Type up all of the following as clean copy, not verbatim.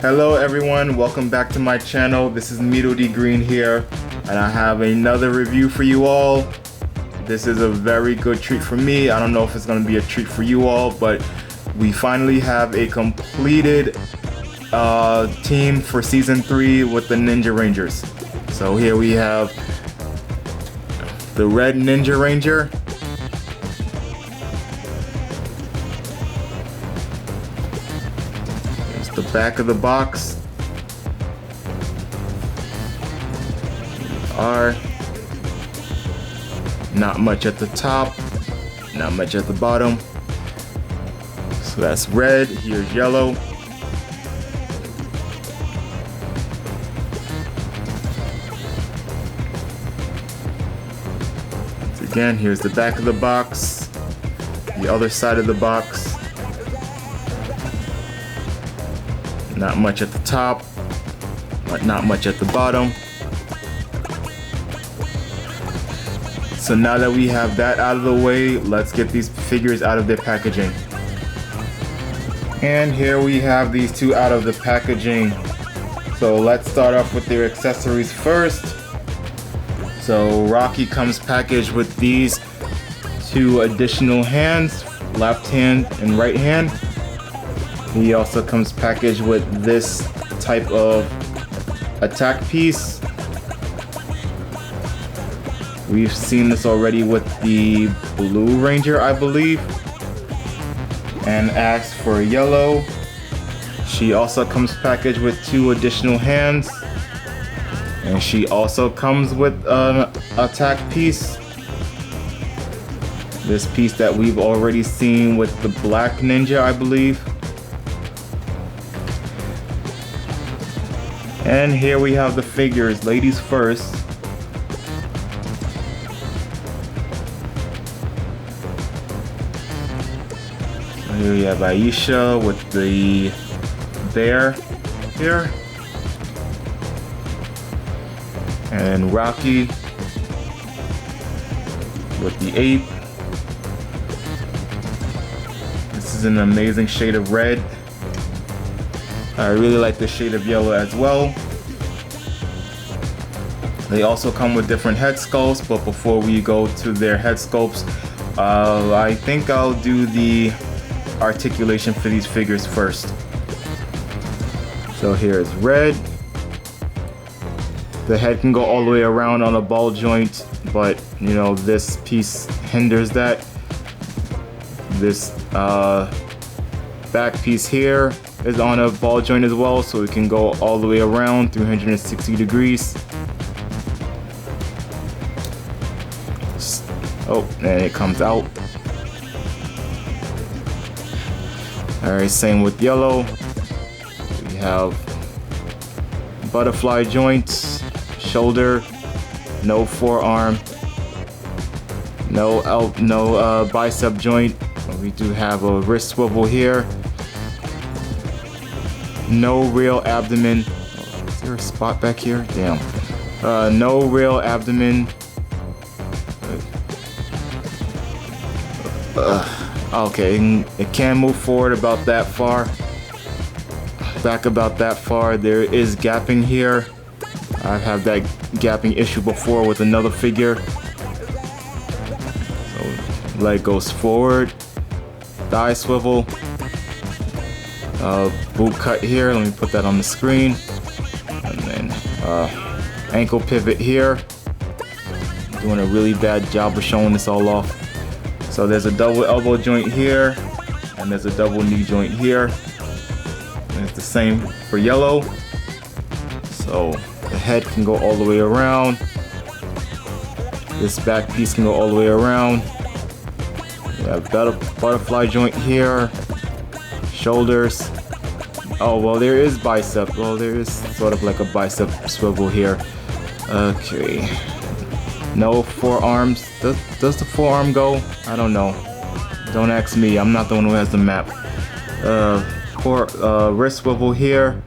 Hello everyone, welcome back to my channel. This is Mito D Green here, and I have another review for you all. This is a very good treat for me. I don't know if it's going to be a treat for you all, but we finally have a completed team for season 3 with the Ninja Rangers. So here we have the red Ninja Ranger, here's the back of the box, not much at the top, not much at the bottom. So that's red, here's yellow. Again, here's the back of the box, the other side of the box. Not much at the top, but not much at the bottom. So now that we have that out of the way, let's get these figures out of their packaging. And here we have these two out of the packaging. So let's start off with their accessories first. So Rocky comes packaged with these two additional hands, left hand and right hand. He also comes packaged with this type of attack piece. We've seen this already with the Blue Ranger, I believe. And as for yellow, she also comes packaged with two additional hands. And she also comes with an attack piece. This piece that we've already seen with the Black Ninja, I believe. And here we have the figures, ladies first. So here we have Aisha with the bear here. And Rocky with the ape. This is an amazing shade of red. I really like the shade of yellow as well. They also come with different head sculpts, but before we go to their head sculpts, I think I'll do the articulation for these figures first. So here's red. The head can go all the way around on a ball joint, but you know, this piece hinders that. This back piece here is on a ball joint as well, so it can go all the way around 360 degrees. Oh, and it comes out. Alright, same with yellow. We have butterfly joints. Shoulder, no forearm, no bicep joint. We do have a wrist swivel here. No real abdomen. Is there a spot back here? Damn. No real abdomen. Okay, it can move forward about that far. Back about that far. There is gapping here. I've had that gapping issue before with another figure. So leg goes forward, thigh swivel, boot cut here. Let me put that on the screen. And then ankle pivot here. I'm doing a really bad job of showing this all off. So there's a double elbow joint here, and there's a double knee joint here. And it's the same for yellow. So the head can go all the way around. This back piece can go all the way around. We have butterfly joint here. Shoulders. Oh, well, there is bicep. Well, there is sort of like a bicep swivel here. Okay. No forearms. Does the forearm go? I don't know. Don't ask me. I'm not the one who has the map. Wrist swivel here.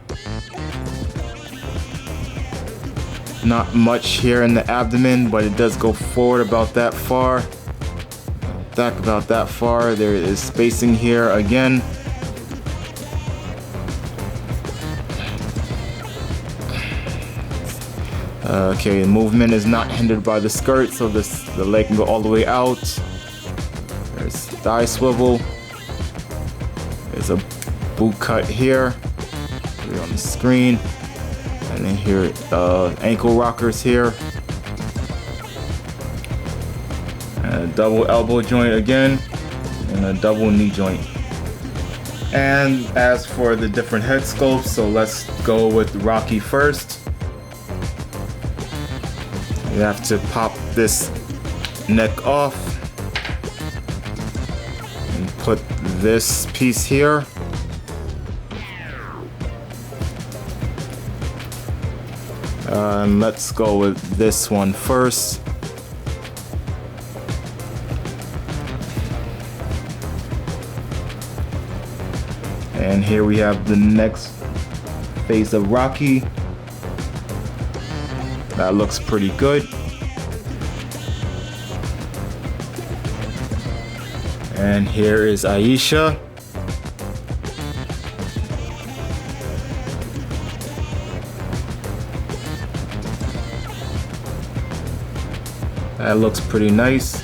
Not much here in the abdomen, but it does go forward about that far. Back about that far. There is spacing here again. Okay, movement is not hindered by the skirt, so the leg can go all the way out. There's thigh swivel. There's a boot cut here. Here on the screen. And then here, ankle rockers here. And a double elbow joint again. And a double knee joint. And as for the different head sculpts, so let's go with Rocky first. You have to pop this neck off and put this piece here. And let's go with this one first. And here we have the next face of Rocky. That looks pretty good. And here is Aisha. That looks pretty nice.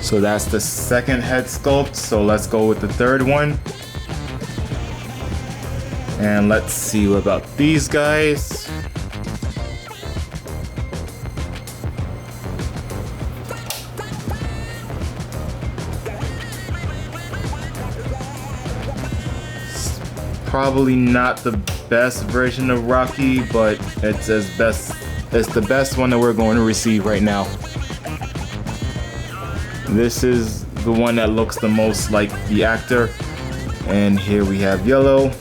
So that's the second head sculpt. So let's go with the third one. And let's see what about these guys. It's probably not the best version of Rocky, but it's the best one that we're going to receive right now. This is the one that looks the most like the actor. And here we have Yellow.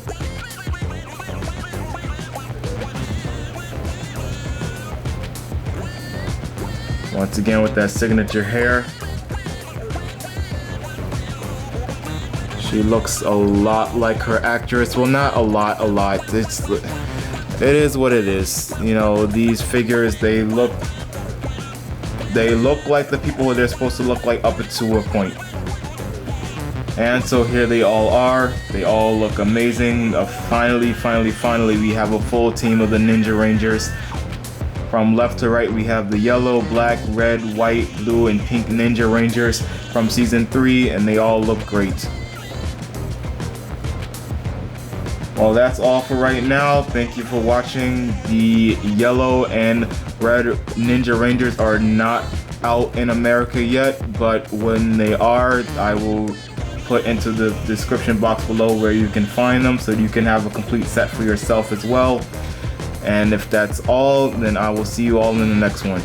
Once again with that signature hair. She looks a lot like her actress. Well, not a lot. It is what it is. You know, these figures, they look like the people who they're supposed to look like up to a point. And so here they all are. They all look amazing. Finally, we have a full team of the Ninja Rangers. From left to right, we have the yellow, black, red, white, blue, and pink Ninja Rangers from season 3, and they all look great. Well, that's all for right now. Thank you for watching. The yellow and red Ninja Rangers are not out in America yet, but when they are, I will put into the description box below where you can find them so you can have a complete set for yourself as well. And if that's all, then I will see you all in the next one.